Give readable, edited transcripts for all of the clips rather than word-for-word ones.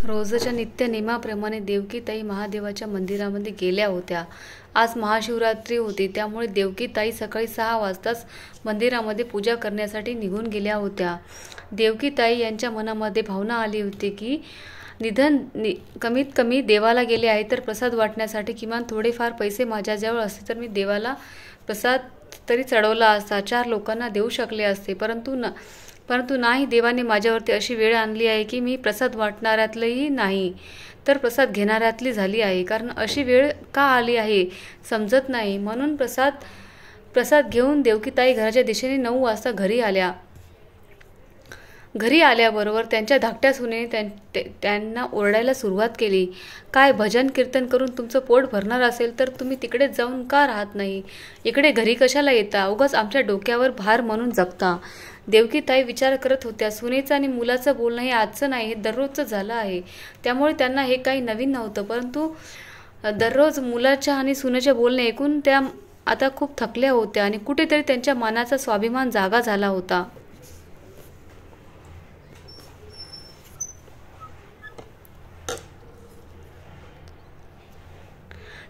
रोजच्या नित्य नेमाप्रमाणे देवकीताई महादेवाच्या मंदिरामध्ये गेल्या होत्या. आज महाशिवरात्री होती, त्यामुळे देवकीताई सकाळी 6 वाजताच मंदिरामध्ये पूजा करण्यासाठी निघून गेल्या होत्या. देवकीताई यांच्या मनामध्ये भावना आली होती की कमीत कमी देवाला गेले आहे तर प्रसाद वाटण्यासाठी किमान थोडेफार पैसे माझ्याजवळ असते तर मी देवाला प्रसाद तरी चढवला असता, 4 लोकांना देऊ शकले असते. परंतु नाही, देवाने माझ्यावरती अशी वेळ आणली आहे की मी प्रसाद वाटणाऱ्यातलंही नाही तर प्रसाद घेणाऱ्यातली झाली आहे. कारण अशी वेळ का आली आहे समजत नाही. म्हणून प्रसाद घेऊन देवकीताई घराच्या दिशेने 9 वाजता घरी आल्या. घरी आल्याबरोबर त्यांच्या धाकट्या सुनेने त्यांना ओरडायला सुरुवात केली. काय भजन कीर्तन करून तुमचं पोट भरणार असेल तर तुम्ही तिकडेच जाऊन का राहत नाही? इकडे घरी कशाला येता? उगाच आमच्या डोक्यावर भार म्हणून जगता. देवकीताई विचार करत होत्या, सुनेचं आणि मुलाचं बोलणं हे आजचं नाही, हे दररोजचं झालं आहे. त्यामुळे त्यांना हे काही नवीन नव्हतं. परंतु दररोज मुलाच्या आणि सुनेचे बोलणे ऐकून त्या आता खूप थकल्या होत्या आणि कुठेतरी त्यांच्या मनाचा स्वाभिमान जागा झाला होता.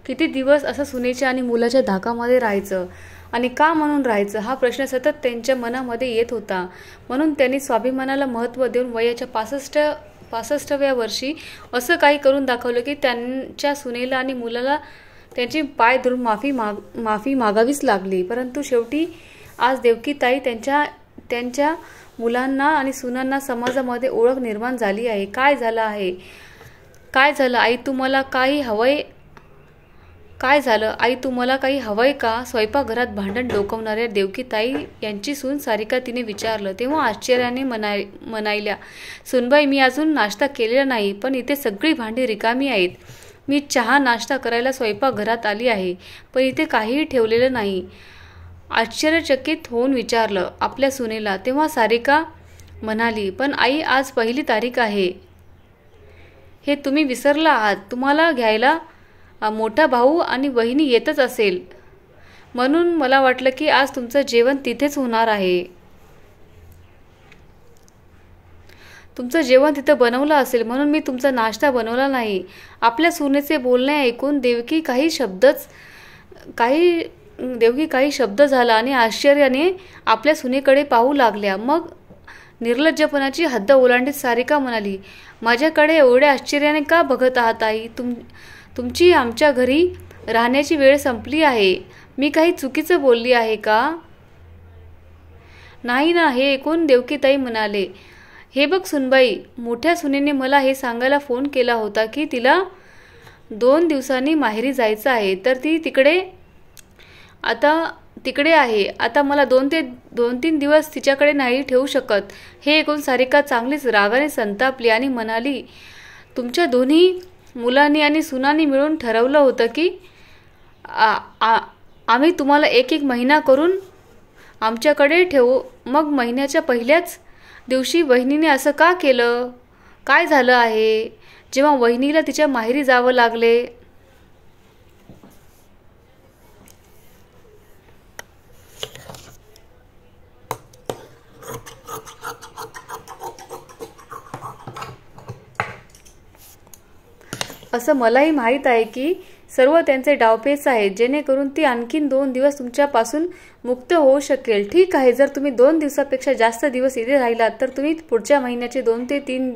किती दिवस असं सुनेच्या आणि मुलाच्या धाकामध्ये राहायचं आणि का म्हणून राहायचं हा प्रश्न सतत त्यांच्या मनामध्ये येत होता. म्हणून त्यांनी स्वाभिमानाला महत्त्व देऊन वयाच्या 65व्या वर्षी असं काही करून दाखवलं की त्यांच्या सुनेला आणि मुलाला त्यांची पाय धरून माफी मागावीच लागली. परंतु शेवटी आज देवकीताई त्यांच्या मुलांना आणि सुनांना समाजामध्ये ओळख निर्माण झाली आहे. काय झालं आई, तुम्हाला काही हवंय? काय झालं आई, तुम्हाला काही हवंय का? स्वयंपाकघरात भांडण डोकावणाऱ्या देवकीताई यांची सून सारिका तिने विचारलं. तेव्हा आश्चर्याने म्हणायल्या, सुनबाई, मी अजून नाश्ता केलेला नाही, पण इथे सगळी भांडी रिकामी आहेत. मी चहा नाश्ता करायला स्वयंपाकघरात आली आहे, पण इथे काहीही ठेवलेलं नाही. आश्चर्यचकित होऊन विचारलं आपल्या सुनेला. तेव्हा सारिका म्हणाली, पण आई, आज 1 तारीख आहे. हे तुम्ही विसरला आहात. तुम्हाला घ्यायला मोठा भाऊ आणि वहिनी येतच असेल, म्हणून मला वाटलं की आज तुमचं जेवण तिथेच होणार आहे. तुमचं जेवण तिथं बनवलं असेल म्हणून मी तुमचा नाश्ता बनवला नाही. आपल्या सुनेचे बोलणे ऐकून देवकी काही शब्द झाला आणि आश्चर्याने आपल्या सुनेकडे पाहू लागल्या. मग निर्लज्जपणाची हद्द ओलांडीत सारिका म्हणाली, माझ्याकडे एवढ्या आश्चर्याने का बघत आहात आई? तुमची आमच्या घरी राहण्याची वेळ संपली आहे. मी काही चुकीचं बोलली आहे का? नाही ना. हे ऐकून देवकीताई म्हणाले, हे बघ सुनबाई, मोठ्या सुनेने मला हे सांगायला फोन केला होता की तिला 2 दिवसांनी माहेरी जायचं आहे, तर ती तिकडे आहे. आता मला 2-3 दिवस तिच्याकडे नाही ठेवू शकत. हे ऐकून सारिका चांगलीच रागाने संतापली आणि म्हणाली, तुमच्या दोन्ही मुलांनी आणि सुनांनी मिळून ठरवलं होतं की आम्ही तुम्हाला 1 महिना करून आमच्याकडे ठेवू. मग महिन्याच्या पहिल्याच दिवशी वहिनीने असं का केलं? काय झालं आहे जेव्हा वहिनीला तिच्या माहेरी जावं लागले? असं मलाही माहीत आहे की सर्व त्यांचे डावपेच आहेत, जेणेकरून ती आणखीन 2 दिवस तुमच्यापासून मुक्त होऊ शकेल. ठीक आहे, जर तुम्ही 2 दिवसापेक्षा जास्त दिवस इथे राहिलात तर तुम्ही पुढच्या महिन्याचे 2 ते 3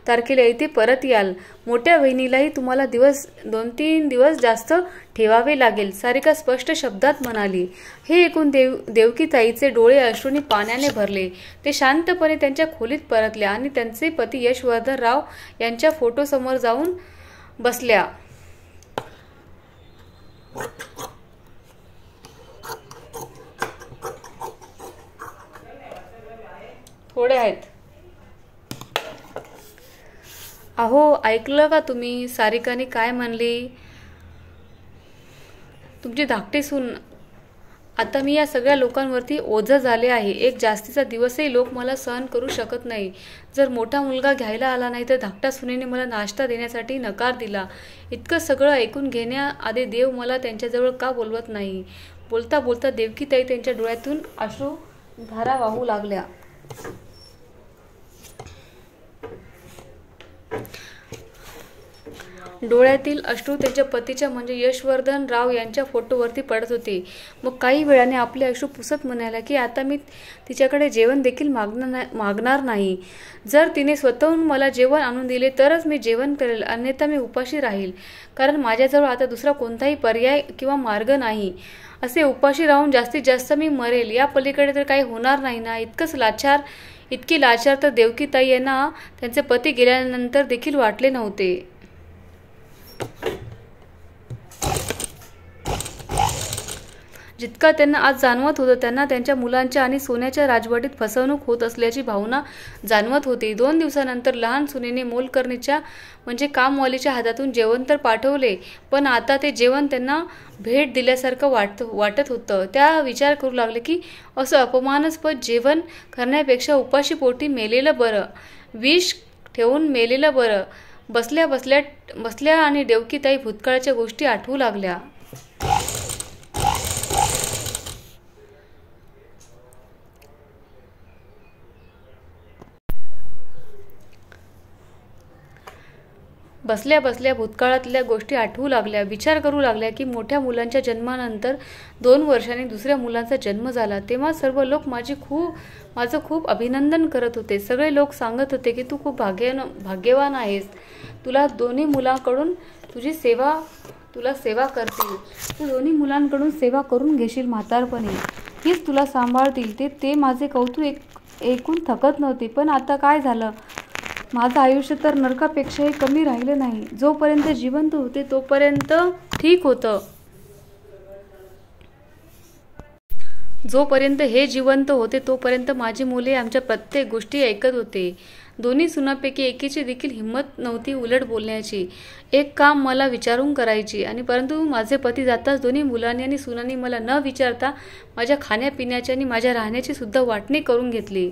तारखेला इथे परत याल. मोठ्या बहिणीलाही तुम्हाला 2-3 दिवस जास्त ठेवावे लागेल, सारिका स्पष्ट शब्दात म्हणाली. हे ऐकून देवकीताईचे डोळे अश्रूंनी पाण्याने भरले. ते शांतपणे त्यांच्या खोलीत परतल्या आणि त्यांचे पती यशवर्धनराव यांच्या फोटोसमोर जाऊन बसल्या. थोडे आहेत. अहो, ऐकलं का तुम्ही? सारिकाने काय म्हणली? तुमची धाकटी सून. आता मी या सगळ्या लोकांवरती ओझं झाले आहे. एक जास्तीचा दिवसही लोक मला सहन करू शकत नाही. जर मोठा मुलगा घ्यायला आला नाही तर धाकट्या सुनेने मला नाश्ता देण्यासाठी नकार दिला. इतकं सगळं ऐकून घेण्याआधी देव मला त्यांच्याजवळ का बोलवत नाही? बोलता बोलता देवकीताई त्यांच्या डोळ्यातून अश्रुधारा वाहू लागल्या. डोळ्यातील अश्रू त्यांच्या पतीच्या म्हणजे यशवर्धन राव यांच्या फोटोवरती पडत होते. मग काही वेळाने आपले अश्रू पुसत म्हणाला की आता मी तिच्याकडे जेवण देखील मागणार नाही. जर तिने स्वतःहून मला जेवण आणून दिले तरच मी जेवण करेल, अन्यथा मी उपाशी राहील, कारण माझ्याजवळ आता दुसरा कोणताही पर्याय किंवा मार्ग नाही. असे उपाशी राहून जास्तीत जास्त मी मरेल, या पलीकडे तर काही होणार नाही ना. इतकी लाचार तर देवकीताई यांना त्यांचे पती गेल्यानंतर देखील वाटले नव्हते. जितका त्यांना आज जाणवत होतं, त्यांना त्यांच्या मुलांच्या आणि सोन्याच्या राजवटीत फसवणूक होत असल्याची भावना जाणवत होती. 2 दिवसानंतर लहान सुनेने मोलकरणीच्या म्हणजे कामवालीच्या हातातून जेवण तर पाठवले, पण आता ते जेवण त्यांना भेट दिल्यासारखं वाटत होतं. त्या विचार करू लागले की असं अपमानास्पद जेवण करण्यापेक्षा उपाशी पोटी मेलेलं बरं, विष ठेवून मेलेलं बरं. बसल्या आणि देवकीताई भूतकाळाच्या गोष्टी आठवू लागल्या. बसल्या भूतकाळातल्या गोष्टी आठवू लागल्या. विचार करू लागल्या की मोठ्या मुलांच्या जन्मानंतर 2 वर्षांनी दुसऱ्या मुलांचा जन्म झाला. तेव्हा सर्व लोक माझं खूप अभिनंदन करत होते. सगळे लोक सांगत होते की तू खूप भाग्यवान आहेस. तुला दोन्ही मुलांकडून तुला सेवा करतील. तू दोन्ही मुलांकडून सेवा करून घेशील म्हातारपणी. हीच तुला सांभाळतील. ते माझे कौतुक ऐकून थकत नव्हते. पण आता काय झालं? माझं आयुष्य तर नरकापेक्षाही कमी राहिलं नाही. जोपर्यंत जिवंत होते तोपर्यंत ठीक होतं. जोपर्यंत हे जिवंत होते तोपर्यंत माझी मुले आमच्या प्रत्येक गोष्टी ऐकत होते. दोन्ही सुनांपैकी एकीची देखील हिंमत नव्हती उलट बोलण्याची. एक काम मला विचारून करायची, आणि परंतु माझे पती जाताच दोन्ही मुलांनी आणि सुनांनी मला न विचारता माझ्या खाण्यापिण्याची आणि माझ्या राहण्याची सुद्धा वाटणी करून घेतली.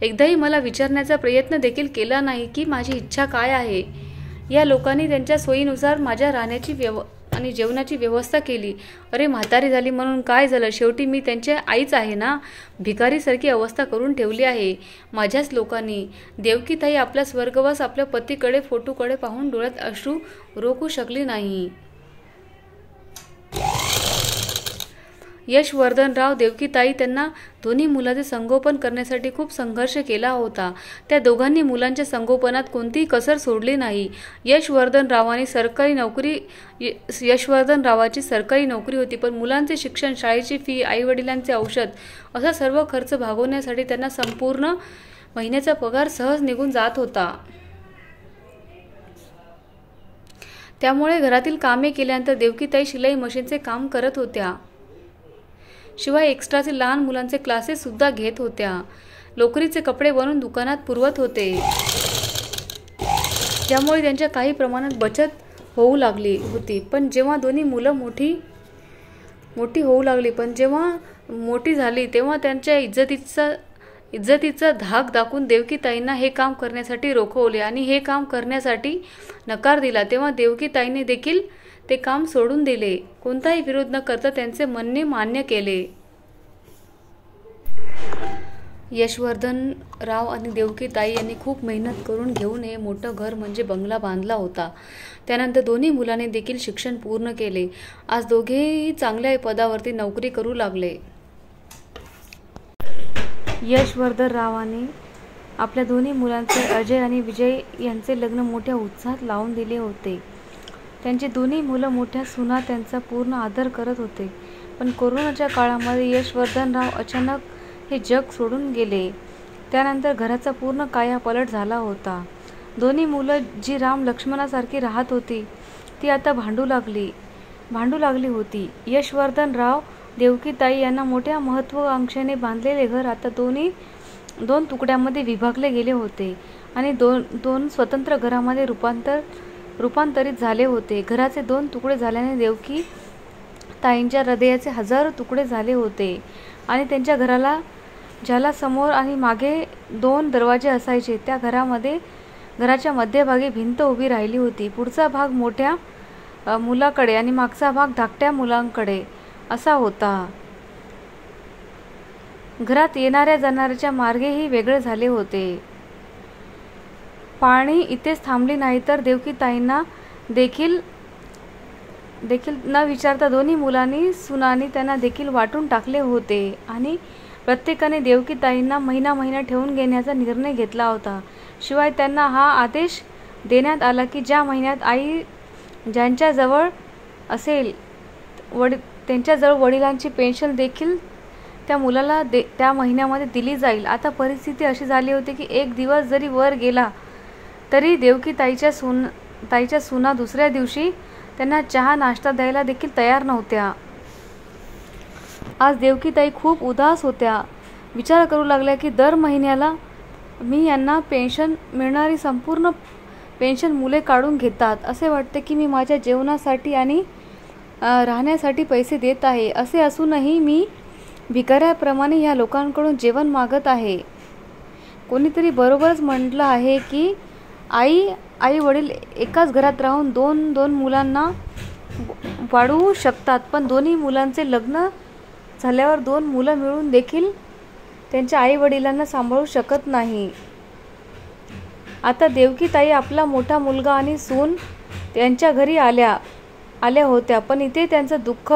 एकदाही मला विचारण्याचा प्रयत्न देखील केला नाही की माझी इच्छा काय आहे. या लोकांनी त्यांच्या सोयीनुसार माझ्या राहण्याची आणि जेवणाची व्यवस्था केली. अरे, म्हातारी झाली म्हणून काय झालं? शेवटी मी त्यांची आईच आहे ना. भिकारीसारखी अवस्था करून ठेवली आहे माझ्याच लोकांनी. देवकीताई आपला स्वर्गवास आपल्या पतीकडे फोटोकडे पाहून डोळ्यात अश्रू रोखू शकली नाही. यशवर्धनराव देवकीताई त्यांना दोन्ही मुलांचे संगोपन करण्यासाठी खूप संघर्ष केला होता. त्या दोघांनी मुलांच्या संगोपनात कोणतीही कसर सोडली नाही. यशवर्धनरावाची सरकारी नोकरी होती, पण मुलांचे शिक्षण, शाळेची फी, आईवडिलांचे औषध असा सर्व खर्च भागवण्यासाठी त्यांना संपूर्ण महिन्याचा पगार सहज निघून जात होता. त्यामुळे घरातील कामे केल्यानंतर देवकीताई शिलाई मशीनचे काम करत होत्या. शिवाय एक्स्ट्राचे लहान मुलांचे क्लासेस सुद्धा घेत होत्या. लोकरीचे कपडे बनवून दुकानात पुरवत होते, ज्यामुळे त्यांच्या काही प्रमाणात बचत होऊ लागली होती. पण जेव्हा दोन्ही मुलं मोठी होऊ लागली, मोठी झाली, तेव्हा त्यांच्या इज्जतीचा धाक दाखवून देवकीताईंना हे काम करण्यासाठी रोखवले आणि हे काम करण्यासाठी नकार दिला. तेव्हा देवकीताईंनी देखील ते काम सोडून दिले. कोणताही विरोध न करता त्यांचे म्हणणे मान्य केले. यशवर्धनराव आणि देवकीताई यांनी खूप मेहनत करून घेऊन हे मोठं घर म्हणजे बंगला बांधला होता. त्यानंतर दोन्ही मुलांनी देखील शिक्षण पूर्ण केले. आज दोघेही चांगल्या पदावरती नोकरी करू लागले. यशवर्धनरावांनी आपल्या दोन्ही मुलांचे अजय आणि विजय यांचे लग्न मोठ्या उत्साहात लावून दिले होते. त्यांची दोन्ही मुलं मोठ्या सुना त्यांचा पूर्ण आदर करत होते. पण कोरोनाच्या काळामध्ये यशवर्धनराव अचानक हे जग सोडून गेले. त्यानंतर घराचा पूर्ण कायापालट झाला होता. दोन्ही मुलं जी राम लक्ष्मणासारखी राहत होती ती आता भांडू लागली होती. यशवर्धनराव देवकीताई यांना मोठ्या महत्त्वाकांक्षेने बांधलेले घर आता दोन तुकड्यामध्ये विभागले गेले होते आणि दोन स्वतंत्र घरामध्ये रूपांतरित झाले होते. घराचे 2 तुकडे झाल्याने देवकी ताईंच्या हृदयाचे हजारो तुकडे झाले होते आणि त्यांच्या ज्याला समोर आणि मागे 2 दरवाजे असायचे, त्या घराच्या मध्यभागी भिंत उभी राहिली होती. पुढचा भाग मोठ्या मुलाकडे आणि मागचा भाग धाकट्या मुलांकडे असा होता. घरात येणाऱ्या जाणाऱ्याच्या मार्गेही वेगळे झाले होते. पाहणी इथेच थांबली नाही तर देवकीताईंना देखील न विचारता दोन्ही मुलांनी सुनांनी त्यांना देखील वाटून टाकले होते आणि प्रत्येकाने देवकीताईंना महिना ठेवून घेण्याचा निर्णय घेतला होता. शिवाय त्यांना हा आदेश देण्यात आला की ज्या महिन्यात आई ज्यांच्याजवळ असेल त्यांच्याजवळ वडिलांची पेन्शन देखील त्या मुलाला त्या महिन्यामध्ये दिली जाईल. आता परिस्थिती अशी झाली होती की एक दिवस जरी वर गेला तरी देवकीताईच्या सुना दुसऱ्या दिवशी त्यांना चहा नाश्ता द्यायला देखील तयार नव्हत्या. आज देवकीताई खूप उदास होत्या. विचार करू लागल्या की दर महिन्याला मी यांना पेन्शन मिळणारी संपूर्ण पेन्शन मुले काढून घेतात. असे वाटते की मी माझ्या जेवणासाठी आणि राहण्यासाठी पैसे देत आहे. असे असूनही मी भिकाऱ्याप्रमाणे या लोकांकडून जेवण मागत आहे. कोणीतरी बरोबरच म्हटलं आहे की आई वडील एकाच घरात राहून दोन मुलांना वाढवू शकतात, पण दोन्ही मुलांचे लग्न झाल्यावर 2 मुलं मिळून देखील त्यांच्या आई वडिलांना सांभाळू शकत नाही. आता देवकीताई आपला मोठा मुलगा आणि सून त्यांच्या घरी आल्या होत्या, पण इथे त्यांचं दुःख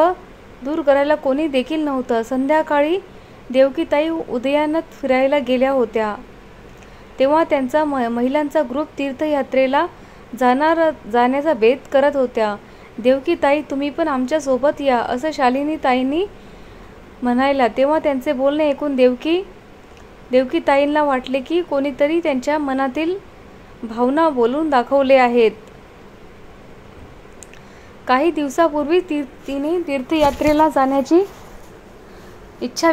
दूर करायला कोणी देखील नव्हतं. संध्याकाळी देवकीताई उद्यानात फिरायला गेल्या होत्या तेव्हा त्यांचा महिलांचा ग्रुप तीर्थयात्रेला जाण्याचा बेत करत होत्या. देवकीताई तुम्ही पण आमच्या सोबत या असं शालिनीताईंनी म्हणायला. तेव्हा त्यांचे बोलणे ऐकून देवकीताईंना वाटले की कोणीतरी त्यांच्या मनातील भावना बोलून दाखवले आहेत. काही दिवसापूर्वी तिने तीर्थयात्रेला जाण्याची इच्छा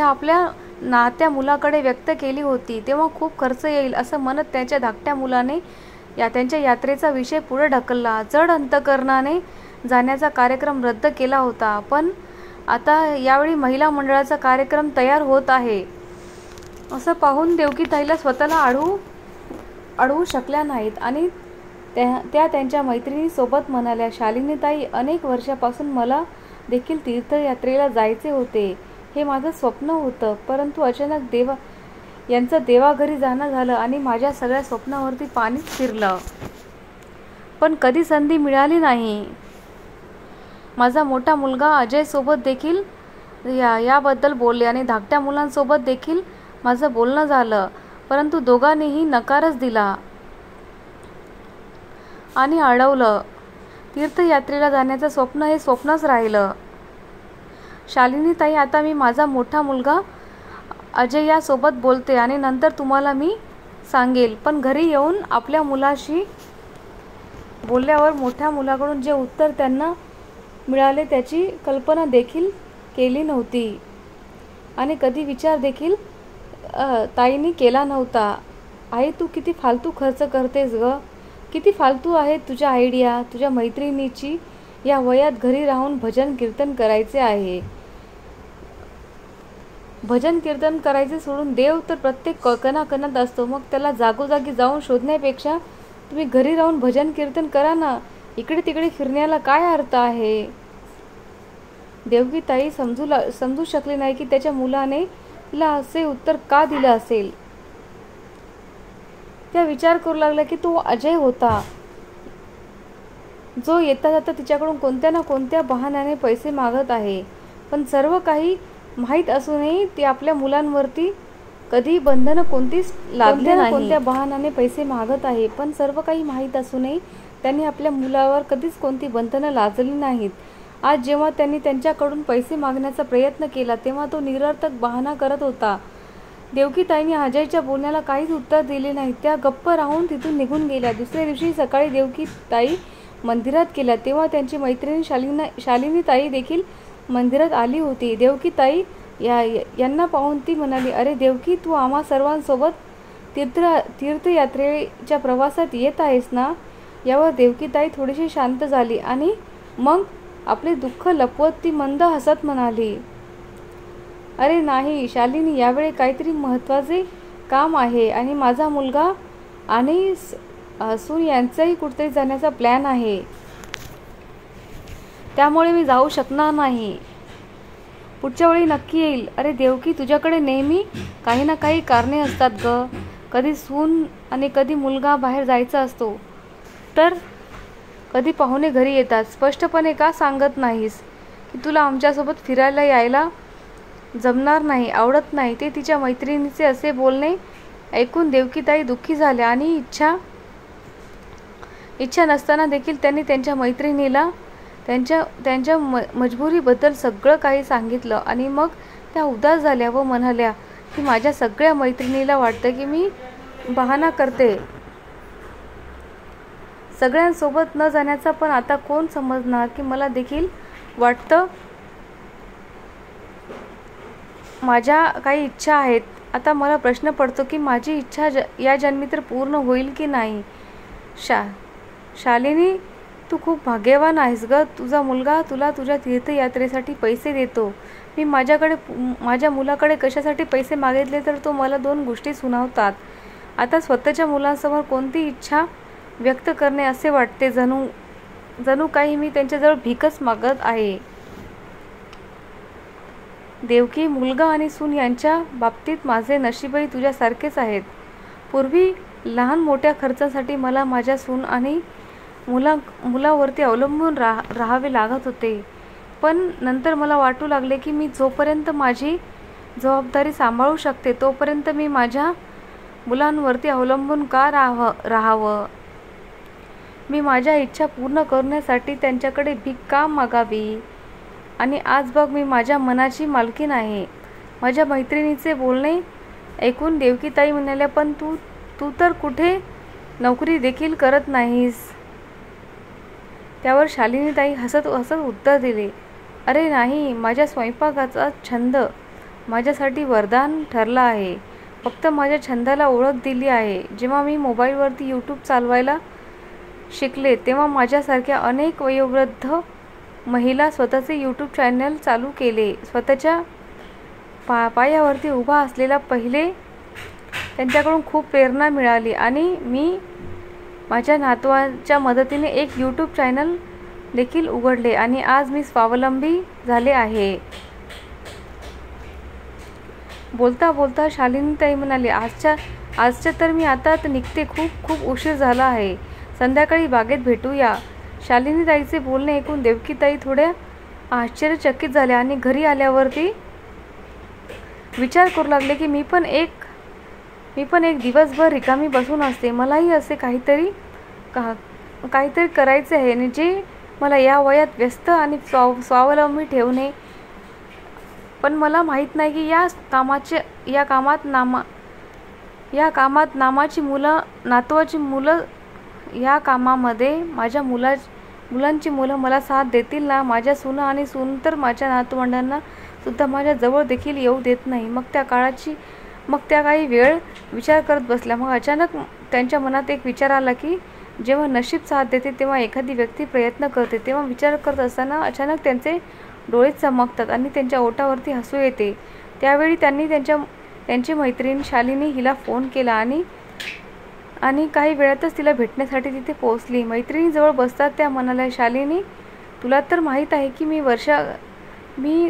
आपल्या नात्या मुलाकडे व्यक्त केली होती. तेव्हा खूप खर्च येईल असं म्हणत त्यांच्या धाकट्या मुलाने त्यांच्या यात्रेचा विषय पुढे ढकलला. जड अंतकरणाने जाण्याचा कार्यक्रम रद्द केला होता, पण आता यावेळी महिला मंडळाचा कार्यक्रम तयार होत आहे असं पाहून देवकीताईला स्वतःला अडवू शकल्या नाहीत आणि त्या त्यांच्या मैत्रिणीसोबत म्हणाल्या, शालिनीताई, अनेक वर्षापासून मला देखील तीर्थयात्रेला जायचे होते. हे माझं स्वप्न होतं, परंतु अचानक यांचं देवाघरी जाणं झालं आणि माझ्या सगळ्या स्वप्नावरती पाणीच फिरलं. पण कधी संधी मिळाली नाही. माझा मोठा मुलगा अजय सोबत देखील याबद्दल बोलले आणि धाकट्या मुलांसोबत देखील माझं बोलणं झालं, परंतु दोघांनीही नकारच दिला आणि अडवलं. तीर्थयात्रेला जाण्याचं स्वप्न हे स्वप्नच राहिलं. शालिनीताई, आता मी माझा मोठा मुलगा अजय यासोबत बोलते आणि नंतर तुम्हाला मी सांगेल. पण घरी येऊन आपल्या मुलाशी बोलल्यावर मोठ्या मुलाकडून जे उत्तर त्यांना मिळाले त्याची कल्पना देखील केली नव्हती आणि कधी विचार देखील ताईंनी केला नव्हता. आई, तू किती फालतू खर्च करतेस ग. किती फालतू आहे तुझ्या आयडिया. तुझ्या मैत्रिणीची या वयात घरी राहून भजन कीर्तन करायचे आहे. भजन कीर्तन करायचे सोडून देव तर प्रत्येक कणाकणात असतो. मग त्याला जागोजागी जाऊन शोधण्यापेक्षा तुम्ही घरी राहून भजन कीर्तन करा ना. इकडे तिकडे फिरण्याला काय अर्थ आहे. देवकीताई समजू शकली नाही की त्याच्या मुलाने तिला असे उत्तर का दिलं असेल. त्या विचार करू लागल्या की तो अजय होता जो येता जाता तिच्याकडून कोणत्या ना कोणत्या बहाण्याने पैसे मागत आहे. पण सर्व काही माहीत असूनही ती आपल्या मुलांवरती कधी बंधनं कोणतीच लादली नाही. कोणत्या बहाण्याने पैसे मागत आहे, पण सर्व काही माहीत असूनही त्यांनी आपल्या मुलावर कधीच कोणती बंधनं लादली नाहीत. आज जेव्हा त्यांनी त्यांच्याकडून पैसे मागण्याचा प्रयत्न केला तेव्हा तो निरर्थक बहाणा करत होता. देवकीताईंनी अजयच्या बोलण्याला काहीच उत्तर दिले नाही. त्या गप्प राहून तिथून निघून गेल्या. दुसऱ्या दिवशी सकाळी देवकीताई मंदिरात गेल्या तेव्हा त्यांची मैत्रीण शालिनीताई देखील मंदिरात आली होती. देवकीताई यांना पाहून ती म्हणाली, अरे देवकी, तू आम्हा सर्वांसोबत तीर्थयात्रेच्या प्रवासात येत आहेस ना. यावर देवकीताई थोडीशी शांत झाली आणि मग आपले दुःख लपवत ती मंद हसत म्हणाली, अरे नाही शालिनी, यावेळी काहीतरी महत्त्वाचे काम आहे आणि माझा मुलगा आणि सून यांचाही कुठेतरी जाण्याचा प्लॅन आहे. त्यामुळे मी जाऊ शकणार नाही. पुढच्या वेळी नक्की येईल. अरे देवकी, तुझ्याकडे नेहमी काही ना काही कारणे असतात ग. कधी सून आणि कधी मुलगा बाहेर जायचा असतो, तर कधी पाहुणे घरी येतात. स्पष्टपणे का सांगत नाहीस की तुला आमच्यासोबत फिरायला यायला जमणार नाही, आवडत नाही? ते तिच्या मैत्रिणीचे असे बोलणे ऐकून देवकीताई दुःखी झाल्या आणि इच्छा नसताना देखील त्यांनी त्यांच्या मैत्रिणीला त्यांच्या मजबुरीबद्दल सगळं काही सांगितलं. आणि मग त्या उदास झाल्या व म्हणाल्या की माझ्या सगळ्या मैत्रिणीला वाटतं की मी बहाणा करते सगळ्यांसोबत न जाण्याचा, पण आता कोण समजणार की मला देखील वाटतं, माझ्या काही इच्छा आहेत. आता मला प्रश्न पडतो की माझी इच्छा या जन्मी तर पूर्ण होईल की नाही. शालिनी, तू खूप भाग्यवान आहेस ग. तुझा मुलगा तुला तुझ्या तीर्थयात्रेसाठी पैसे देतो. मी माझ्या मुलाकडे कशासाठी पैसे मागितले तर तो मला 2 गोष्टी सुनावतात. आता स्वतःच्या मुलांसमोर कोणती इच्छा व्यक्त करणे असे वाटते, जणू काही मी त्यांच्याजवळ भीकच मागत आहे. देवकी, मुलगा आणि सून यांच्या बाबतीत माझे नशीबही तुझ्यासारखेच आहेत. पूर्वी लहान मोठ्या खर्चासाठी मला माझ्या सून आणि मुलावरती अवलंबून राहावे लागत होते. पण नंतर मला वाटू लागले की मी जोपर्यंत माझी जबाबदारी सांभाळू शकते तोपर्यंत मी माझ्या मुलांवरती अवलंबून का राहावं? मी माझ्या इच्छा पूर्ण करण्यासाठी त्यांच्याकडे भीक का मागावी? आणि आज बघ, मी माझ्या मनाची मालकीण आहे. माझ्या मैत्रिणीचे बोलणे ऐकून देवकीताई म्हणाल्या, पण तू तर कुठे नोकरी देखील करत नाहीस. त्यावर शालिनीताई हसत उत्तर दिले, अरे नाही, माझ्या स्वयंपाकाचा छंद माझ्यासाठी वरदान ठरला आहे. फक्त माझ्या छंदाला ओळख दिली आहे. जेव्हा मी मोबाईलवरती यूट्यूब चालवायला शिकले तेव्हा माझ्यासारख्या अनेक वयोवृद्ध महिला स्वतःचे यूट्यूब चॅनल चालू केले. स्वतःच्या पायावरती उभा असलेला पहिले त्यांच्याकडून खूप प्रेरणा मिळाली आणि मी माझ्या नातवाच्या मदतीने एक यूट्यूब चॅनल देखील उघडले आणि आज मी स्वावलंबी झाले आहे. बोलता बोलता शालिनीताई म्हणाली, आजच्या तर मी आता निघते. खूप उशीर झाला आहे. संध्याकाळी बागेत भेटूया. शालिनीताईचे बोलणे ऐकून देवकीताई थोड्या आश्चर्यचकित झाल्या आणि घरी आल्यावरती विचार करू लागले की मी पण एक दिवसभर रिकामी बसून असते. मलाही असे काहीतरी करायचे आहे आणि जे मला या वयात व्यस्त आणि स्वावलंबी ठेवणे. पण मला माहीत नाही की या कामात नामाची मुलं, नातवाची मुलं, या कामामध्ये माझ्या मुलांची मुलं मला साथ देतील ना? माझ्या सून आणि सून तर माझ्या नातवंडांना सुद्धा माझ्या जवळ देखील येऊ देत नाही. मग त्या काही वेळ विचार करत बसल्या. मग अचानक त्यांच्या मनात एक विचार आला की जेव्हा नशीब साथ देते तेव्हा एखादी व्यक्ती प्रयत्न करते. तेव्हा विचार करत असताना अचानक त्यांचे डोळे चमकतात आणि त्यांच्या ओठावरती हसू येते. त्यावेळी त्यांनी त्यांची मैत्रीण शालिनी हिला फोन केला आणि काही वेळातच तिला भेटण्यासाठी तिथे पोहोचली. मैत्रिणीजवळ बसतात त्या म्हणाल्या, शालिनी, तुला तर माहीत आहे की मी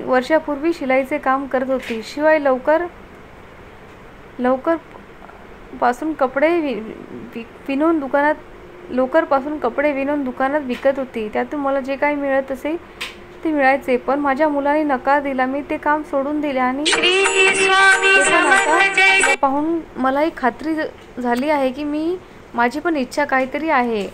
वर्षापूर्वी शिलाईचे काम करत होती. शिवाय लवकर पासून कपडे विणून दुकानात विकत होती. त्यातून मला जे काही मिळत असे ते मिळायचे. पण माझ्या मुलाने नकार दिला. मी ते काम सोडून दिले आणि आता पाहून मलाही खात्री झाली आहे की माझी पण इच्छा काहीतरी आहे.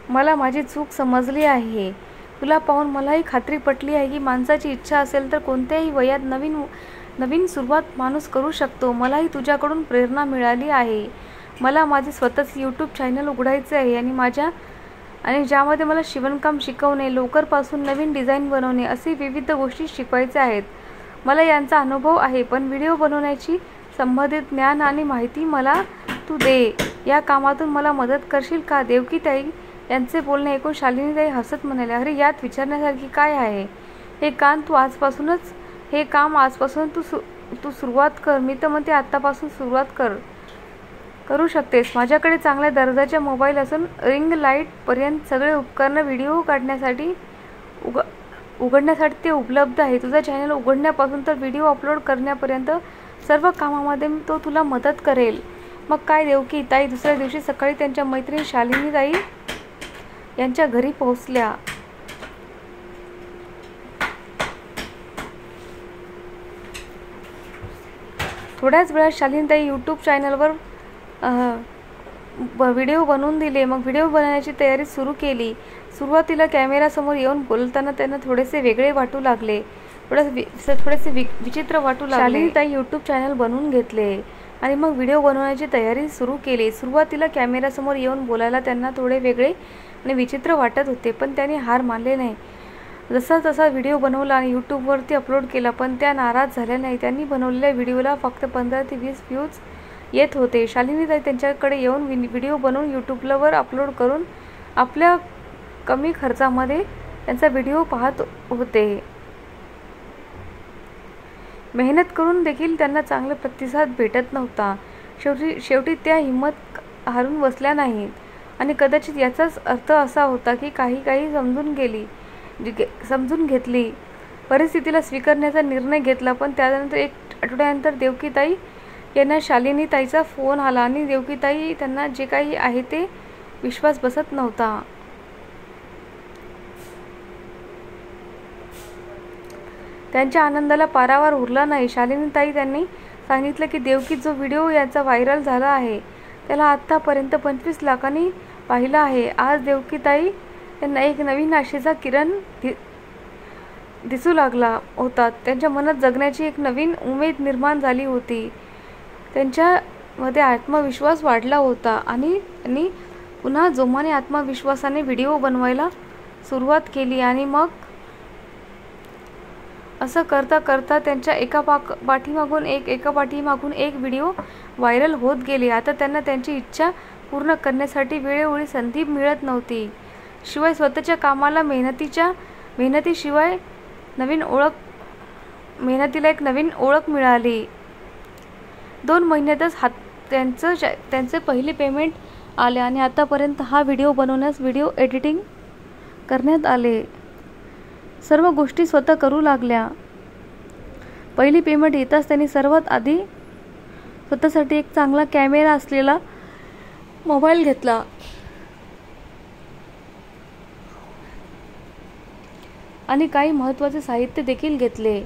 मला माझी चूक समजली आहे. तुला पाहून मलाही खात्री पटली आहे की माणसाची इच्छा असेल तर कोणत्याही वयात नवीन सुरुवात माणूस करू शकतो. मलाही तुझ्याकडून प्रेरणा मिळाली आहे. मला माझे स्वतःचे यूट्यूब चॅनल उघडायचे आहे आणि ज्यामध्ये मला शिवणकाम शिकवणे, लोकरपासून नवीन डिझाईन बनवणे असे विविध गोष्टी शिकवायच्या आहेत. मला यांचा अनुभव आहे, पण व्हिडिओ बनवण्याची संबंधित ज्ञान आणि माहिती मला तू दे. या कामातून मला मदत करशील का? देवकीताई यांचे बोलणे ऐकून शालिनीताई हसत म्हणाल्या, अरे यात विचारण्यासारखी काय आहे? हे काम आजपासून तू सुरुवात कर. मी तर म्हणते आत्तापासून सुरुवात करू शकतेस. माझ्याकडे चांगल्या दर्जाच्या मोबाईल असून रिंग लाईट पर्यंत सगळे उपकरण व्हिडिओ काढण्यासाठी उघडण्यासाठी ते उपलब्ध आहे. तुझं चॅनल उघडण्यापासून तर व्हिडिओ अपलोड करण्यापर्यंत सर्व कामामध्ये तो तुला मदत करेल. मग काय देवकी ताई दुसऱ्या दिवशी सकाळी त्यांच्या मैत्रीण शालिनी ताई यांच्या घरी पोहोचल्या. थोड्याच वेळात शालिनीताई यूट्यूब चॅनलवर व्हिडिओ बनवून दिले. मग व्हिडिओ बनवण्याची तयारी सुरू केली. सुरुवातीला कॅमेरासमोर येऊन बोलताना त्यांना थोडेसे वेगळे वाटू लागले, थोडेसे विचित्र वाटू लागले. शालिनीताई यूट्यूब चॅनल बनवून घेतले आणि मग व्हिडिओ बनवण्याची तयारी सुरू केली. सुरुवातीला कॅमेरासमोर येऊन बोलायला त्यांना थोडे वेगळे आणि विचित्र वाटत होते, पण त्यांनी हार मानले नाही. जसा तसा व्हिडिओ बनवला आणि यूट्यूबवरती अपलोड केला, पण त्या नाराज झाल्या नाही. त्यांनी बनवलेल्या व्हिडिओला फक्त 15 ते 20 व्ह्यूज येत होते. शालिनीताई त्यांच्याकडे येऊन व्हिडिओ बनवून यूट्यूबवर अपलोड करून आपल्या कमी खर्चामध्ये त्यांचा व्हिडिओ पाहत होते. मेहनत करून देखील त्यांना चांगला प्रतिसाद भेटत नव्हता. शेवटी त्या हिंमत हारून बसल्या नाहीत आणि कदाचित याचाच अर्थ असा होता की काही समजून घेतली, परिस्थितीला स्वीकारण्याचा निर्णय घेतला. पण त्यानंतर 1 आठवड्यानंतर देवकीताई यांना शालिनीताईचा फोन आला आणि देवकीताई त्यांना जे काही आहे ते विश्वास बसत नव्हता. त्यांच्या आनंदाला पारावार उरला नाही. शालिनीताई त्यांनी सांगितलं की देवकी जो व्हिडिओ यांचा व्हायरल झाला आहे त्याला आत्तापर्यंत 25 लाखांनी पाहिला आहे. आज देवकीताई यांना एक नवीन आशेचा किरण दिसू लागला होता. त्यांच्या मनात जगण्याची एक नवीन उमेद निर्माण झाली होती. त्यांच्यामध्ये आत्मविश्वास वाढला होता आणि त्यांनी पुन्हा जोमाने आत्मविश्वासाने व्हिडिओ बनवायला सुरुवात केली. आणि मग असं करता करता त्यांच्या एका पाठीमागून एक व्हिडिओ व्हायरल होत गेले. आता त्यांना त्यांची इच्छा पूर्ण करण्यासाठी वेळोवेळी संधी मिळत नव्हती. शिवाय स्वतःच्या कामाला मेहनतीशिवाय मेहनतीला एक नवीन ओळख मिळाली. 2 महिन्यातच त्यांचे पहिले पेमेंट आले आणि आतापर्यंत हा व्हिडिओ बनवण्यास व्हिडिओ एडिटिंग करण्यात आले. सर्व गोष्टी स्वतः करू लागल्या. पहिली पेमेंट येताच त्यांनी सर्वात आधी स्वतःसाठी एक चांगला कॅमेरा असलेला मोबाईल घेतला. आणि काही महत्त्वाचे साहित्य देखील घेतले.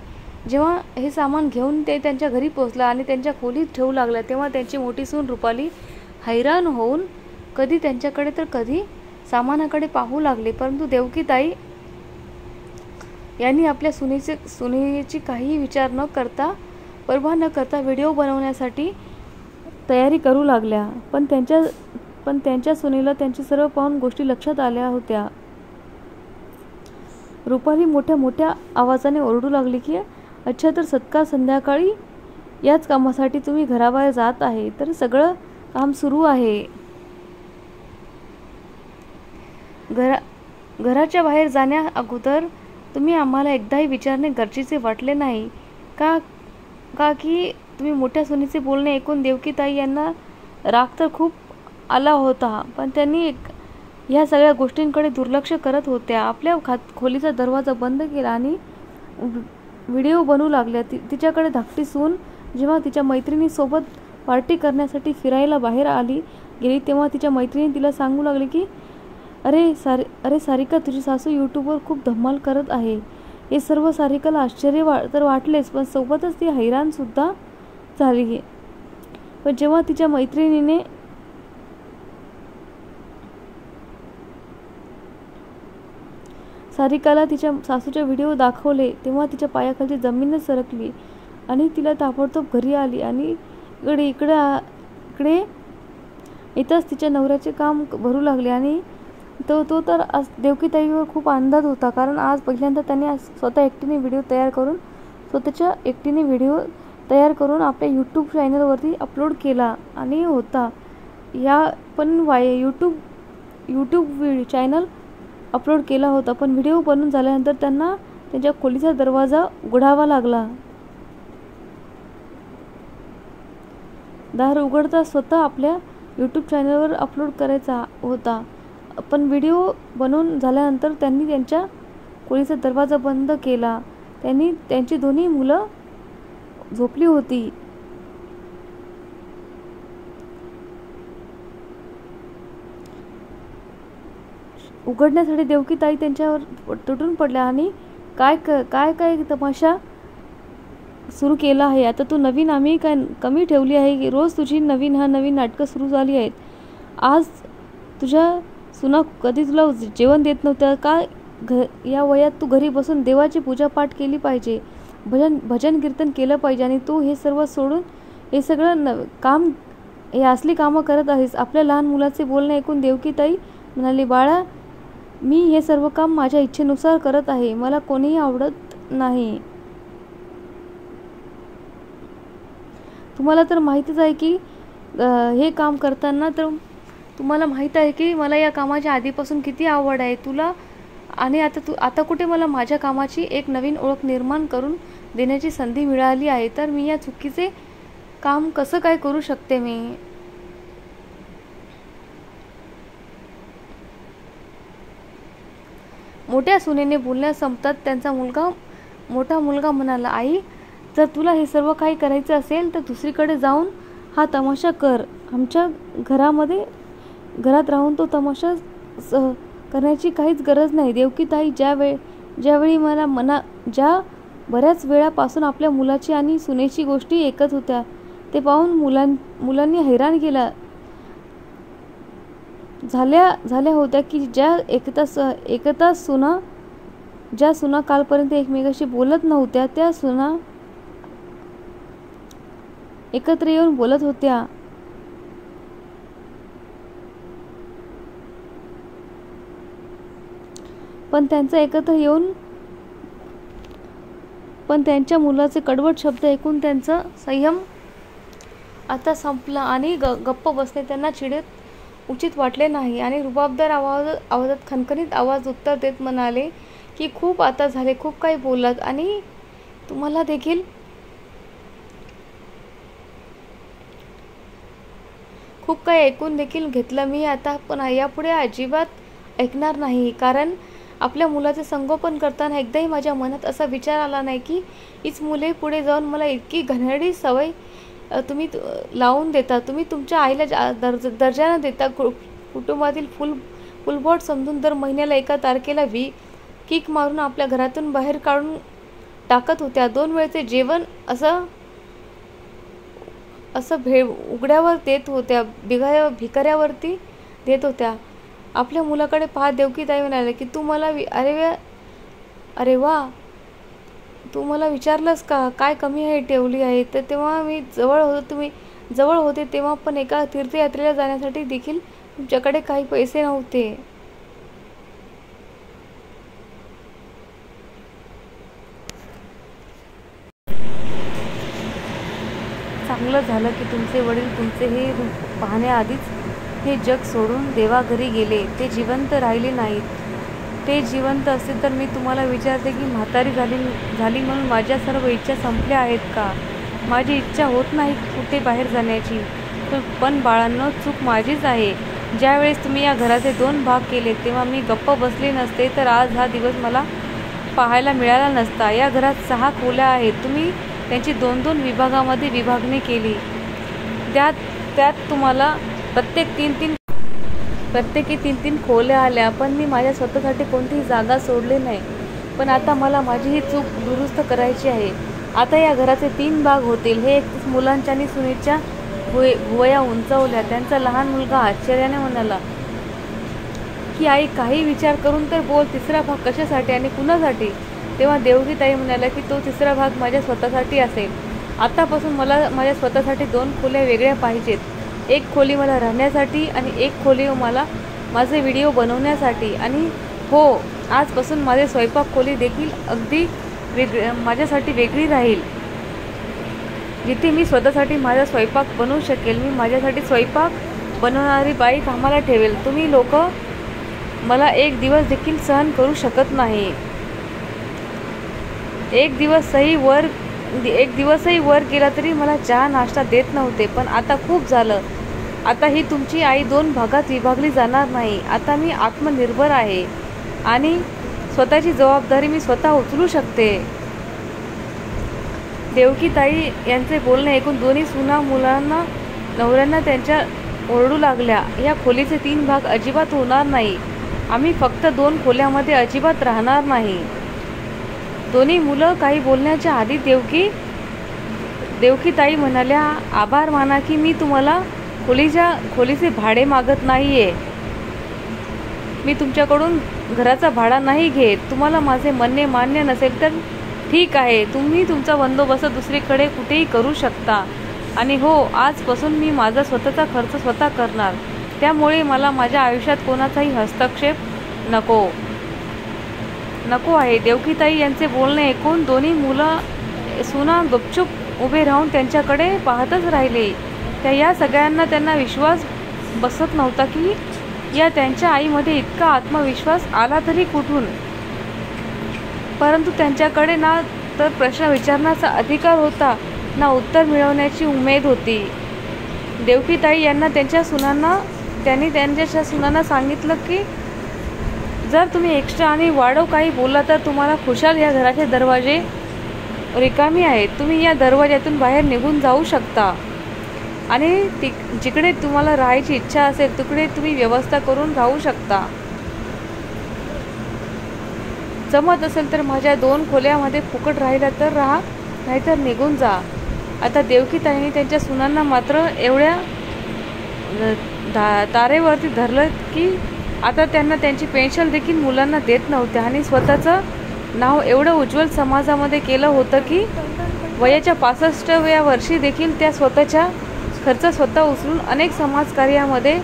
जेव्हा हे सामान घेऊन ते त्यांच्या घरी पोहोचला आणि त्यांच्या खोलीत ठेवू लागला, तेव्हा त्यांची मोठी सून रुपाली हैराण होऊन कधी त्यांच्याकडे तर कधी सामानाकडे पाहू लागले. परंतु देवकीताई यांनी आपल्या सुनेची काही विचार न करता, पर्वा न करता व्हिडिओ बनवण्यासाठी तयारी करू लागल्या. पण त्यांच्या सुनेला त्यांची सर्व पाहून गोष्टी लक्षात आल्या होत्या. रुपाली मोठ्या आवाजाने ओरडू लागली की अच्छा, तर सत्कार संध्याकाळी याच कामासाठी तुम्ही घराबाहेर जात आहे, तर सगळं काम सुरू आहे. घराच्या बाहेर जाण्या अगोदर तुम्ही आम्हाला एकदाही विचारणे गरजेचे वाटले नाही का की तुम्ही मोठ्या सुनेचे बोलणे ऐकून देवकीताई यांना राग तर खूप आला होता, पण त्यांनी ह्या सगळ्या गोष्टींकडे दुर्लक्ष करत होत्या. आपल्या खोलीचा दरवाजा बंद केला आणि व्हिडिओ बनवू लागल्या. तिच्याकडे धाकटी सून जेव्हा तिच्या मैत्रिणीसोबत पार्टी करण्यासाठी फिरायला बाहेर गेली तेव्हा तिच्या मैत्रिणी तिला सांगू लागली की अरे सारिका, तुझी सासू यूट्यूबवर खूप धमाल करत आहे. हे सर्व सारिकाला आश्चर्य तर वाटलेच, पण सोबतच ती हैराण सुद्धा झाली. पण जेव्हा तिच्या मैत्रिणीने सारिकाला तिच्या सासूचे व्हिडिओ दाखवले तेव्हा तिच्या पायाखालची जमीनच सरकली आणि तिला ताबडतोब घरी आली. आणि इकडे येताच तिच्या नवऱ्याचे काम भरू लागले. आणि तो तर आज देवकीताईवर खूप आनंदात होता, कारण आज पहिल्यांदा त्याने स्वतः एकटीने व्हिडिओ तयार करून आपल्या यूट्यूब चॅनलवरती अपलोड केला आणि होता. यूट्यूब चॅनल अपलोड केला होता, पण व्हिडिओ बनवून झाल्यानंतर त्यांना त्यांच्या खोलीचा दरवाजा उघडावा लागला. दार उघडता स्वतः आपल्या यूट्यूब चॅनलवर अपलोड करायचा होता, पण व्हिडिओ बनवून झाल्यानंतर त्यांनी त्यांच्या खोलीचा दरवाजा बंद केला. त्यांची दोन्ही मुलं झोपली होती. उघडण्यासाठी देवकीताई त्यांच्यावर तुटून पडल्या आणि काय काय तमाशा सुरू केला आहे. आता तू नवीन आम्ही काय कमी ठेवली आहे. रोज तुझी नवीन नाटकं सुरू झाली आहेत. आज तुझ्या सुना कधी तुला जेवण देत नव्हत्या का? या वयात तू घरी बसून देवाची पूजापाठ केली पाहिजे, भजन कीर्तन केलं पाहिजे आणि तू हे सर्व सोडून हे सगळं काम, हे असली कामं करत आहेस. आपल्या लहान मुलाचे बोलणे ऐकून देवकीताई म्हणाली, बाळा, मी हे सर्व काम माझ्या इच्छेनुसार करत आहे. मला कोणीही आवडत नाही. तुम्हाला तर माहितीच आहे की हे काम करताना तर तुम्हाला माहीत आहे की मला या कामाची आधीपासून किती आवड आहे तुला. आणि आता कुठे मला माझ्या कामाची एक नवीन ओळख निर्माण करून देण्याची संधी मिळाली आहे, तर मी या चुकीचे काम कसं काय करू शकते मी. मोठ्या सुनेने बोलण्या संपतात त्यांचा मोठा मुलगा म्हणाला, आई, जर तुला हे सर्व काही करायचं असेल तर दुसरीकडे जाऊन हा तमाशा कर. आमच्या घरात राहून तो तमाशा करण्याची काहीच गरज नाही. देवकीताई ज्यावेळी ज्या बऱ्याच वेळापासून आपल्या मुलाची आणि सुनेची गोष्टी ऐकत होत्या ते पाहून मुलांनी हैराण झाल्या होत्या की ज्या सुना कालपर्यंत एकमेकाशी बोलत नव्हत्या त्या सुना एकत्र येऊन बोलत होत्या. पण त्यांच्या मुलाचे कडवट शब्द ऐकून त्यांचा संयम आता संपला आणि गप्प बसणे त्यांना उचित वाटले नाही आणि रुबाबदार आवाजात खणखणीत आवाज उत्तर देत म्हणाले की खूप आता झाले, खूप काही बोललात आणि तुम्हाला देखील खूप काही ऐकून देखील घेतलं. मी आता पण यापुढे अजिबात ऐकणार नाही, कारण आपल्या मुलाचे संगोपन करताना एकदाही माझ्या मनात असा विचार आला नाही की हीच मुले पुढे जाऊन मला इतकी घाणेरडी सवय तुम्ही लावून देता. तुम्ही तुमच्या आईला दर्जा न देता कुटुंबातील फुलबोट समजून दर महिन्याला एका तारखेला किक मारून आपल्या घरातून बाहेर काढून टाकत होत्या. 2 वेळचे जेवण असं उघड्यावर देत होत्या, भिकाऱ्यावरती देत होत्या. आपल्या मुलाकडे पाहत देवकीताई म्हणाले की तू मला अरे वा, तू मला विचारलंस का काय कमी आहे ठेवली आहे. तर तेव्हा मी तुम्ही जवळ होते तेव्हा पण एका तीर्थयात्रेला जाण्यासाठी देखील तुमच्याकडे काही पैसे नव्हते. चांगलं झालं की तुमचे वडील तुमचे हे रूप पाहण्याआधीच हे जग सोडून देवाघरी गेले. ते जिवंत राहिले नाहीत. ते जिवंत असते तर मी तुम्हाला विचारते की म्हातारी झाली म्हणून माझ्या सर्व इच्छा संपल्या आहेत का? माझी इच्छा होत नाही कुठे बाहेर जाण्याची. पण बाळांनो, चूक माझीच आहे. ज्यावेळेस तुम्ही या घराचे 2 भाग केले तेव्हा मी गप्प बसले नसते तर आज हा दिवस मला पाहायला मिळाला नसता. या घरात 6 खोल्या आहेत. तुम्ही त्यांची 2-2 विभागामध्ये विभागणी केली. त्यात तुम्हाला प्रत्येकी 3-3 खोल्या आल्या. पण मी माझ्या स्वतःसाठी कोणतीही जागा सोडली नाही. पण आता मला माझी ही चूक दुरुस्त करायची आहे. आता या घराचे 3 भाग होतील. हे 31 मुलांच्या आणि सुनेच्या भुवया उंचावल्या. त्यांचा लहान मुलगा आश्चर्याने म्हणाला की आई, काही विचार करून तर बोल, 3रा भाग कशासाठी आणि कुणासाठी? तेव्हा देवकीताई म्हणाल्या की तो 3रा भाग माझ्या स्वतःसाठी असेल. आतापासून मला माझ्या स्वतःसाठी 2 खोल्या वेगळ्या पाहिजेत. एक खोली मला राहण्यासाठी आणि एक खोली मला माझे व्हिडिओ बनवण्यासाठी. आणि हो, आजपासून माझे स्वयंपाक खोली देखील अगदी माझ्यासाठी वेगळी राहील, जिथे मी स्वतःसाठी माझा स्वयंपाक बनवू शकेल. मी माझ्यासाठी स्वयंपाक बनवणारी बाई कामाला ठेवेल. तुम्ही लोक मला एक दिवस देखील सहन करू शकत नाही. एक दिवसही वर गेला तरी मला चहा नाश्ता देत नव्हते. पण आता खूप झालं. आता ही तुमची आई 2 भागात विभागली जाणार नाही. आता मी आत्मनिर्भर आहे आणि स्वतःची जबाबदारी मी स्वतः उचलू शकते. देवकीताई यांचे बोलणे ऐकून दोन्ही सुना मुलांना नवऱ्यांना त्यांच्या ओरडू लागल्या, या खोलीचे 3 भाग अजिबात होणार नाही. आम्ही फक्त 2 खोल्यामध्ये अजिबात राहणार नाही. दोन्ही मुलं काही बोलण्याच्या आधी देवकीताई म्हणाल्या, आभार माना की मी तुम्हाला खोलीचे भाडे मागत नाहीये. मी तुमच्याकडून घराचा भाडा नाही घेत. तुम्हाला माझे म्हणणे मान्य नसेल तर ठीक आहे, तुम्ही तुमचा बंदोबस्त दुसरीकडे कुठेही करू शकता. आणि हो, आजपासून मी माझा स्वतःचा खर्च स्वतः करणार. त्यामुळे मला माझ्या आयुष्यात कोणाचाही हस्तक्षेप नको आहे. देवकीताई यांचे बोलणे ऐकून दोन्ही सुना गपचूप उभे राहून त्यांच्याकडे पाहतच राहिले. या सगळ्यांना त्यांना विश्वास बसत नव्हता की या त्यांच्या आईमध्ये इतका आत्मविश्वास आला तरी कुठून. परंतु त्यांच्याकडे ना तर प्रश्न विचारण्याचा अधिकार होता, ना उत्तर मिळवण्याची उमेद होती. देवकीताई यांना त्यांच्या सुनांना सांगितलं की जर तुम्ही एक्स्ट्रा आणि वाढव काही बोलला तर तुम्हाला खुशाल या घराचे दरवाजे रिकामी आहेत. तुम्ही या दरवाज्यातून बाहेर निघून जाऊ शकता आणि जिकडे तुम्हाला राहायची इच्छा असेल तिकडे तुम्ही व्यवस्था करून राहू शकता. जमत असेल तर माझ्या 2 खोल्यामध्ये फुकट राहिला तर राहा, नाहीतर निघून जा. आता देवकीताईंनी त्यांच्या सुनांना मात्र एवढ्या तारेवरती धरलं की आता त्यांना त्यांची पेन्शन देखील मुलांना देत नव्हत्या आणि स्वतःचं नाव एवढं उज्ज्वल समाजामध्ये केलं होतं की वयाच्या 65व्या वर्षी देखील त्या स्वतःच्या खर्च स्वतः उचलून अनेक समाजकार्यामध्ये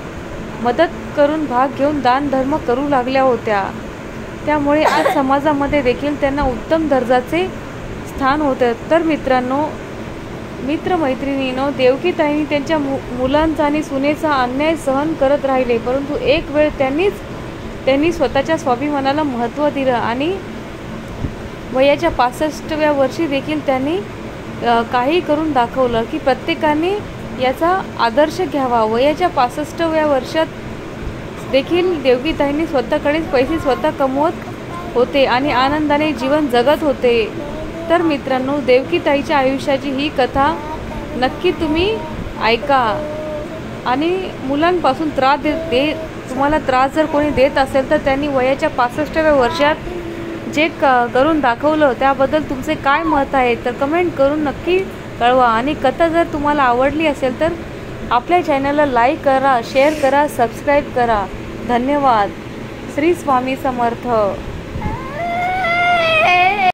मदत करून भाग घेऊन दानधर्म करू लागल्या होत्या. त्यामुळे आज समाजामध्ये देखील त्यांना उत्तम दर्जाचे स्थान होतं. तर मित्रमैत्रिणींनो, देवकीताईंनी त्यांच्या मुलांचा आणि सुनेचा अन्याय सहन करत राहिले, परंतु एक वेळ त्यांनी स्वतःच्या स्वाभिमानाला महत्त्व दिलं आणि वयाच्या 65व्या वर्षी देखील त्यांनी काही करून दाखवलं की प्रत्येकाने याचा आदर्श घ्यावा. वयाच्या 65व्या वर्षात देखील देवकीताईंनी स्वतःकडेच पैसे स्वतः कमवत होते आणि आनंदाने जीवन जगत होते. तर मित्रांनो, देवकीताईच्या आयुष्याची ही कथा नक्की तुम्ही ऐका आणि मुलांपासून तुम्हाला त्रास जर कोणी देत असेल तर त्यांनी वयाच्या 65व्या वर्षात जे करून दाखवलं त्याबद्दल तुमचे काय मत आहे तर कमेंट करून नक्की कळवा. आणि कथा जर तुम्हाला आवडली असेल तर आपल्या चॅनलला लाईक करा, शेअर करा, सबस्क्राईब करा. धन्यवाद. श्री स्वामी समर्थ.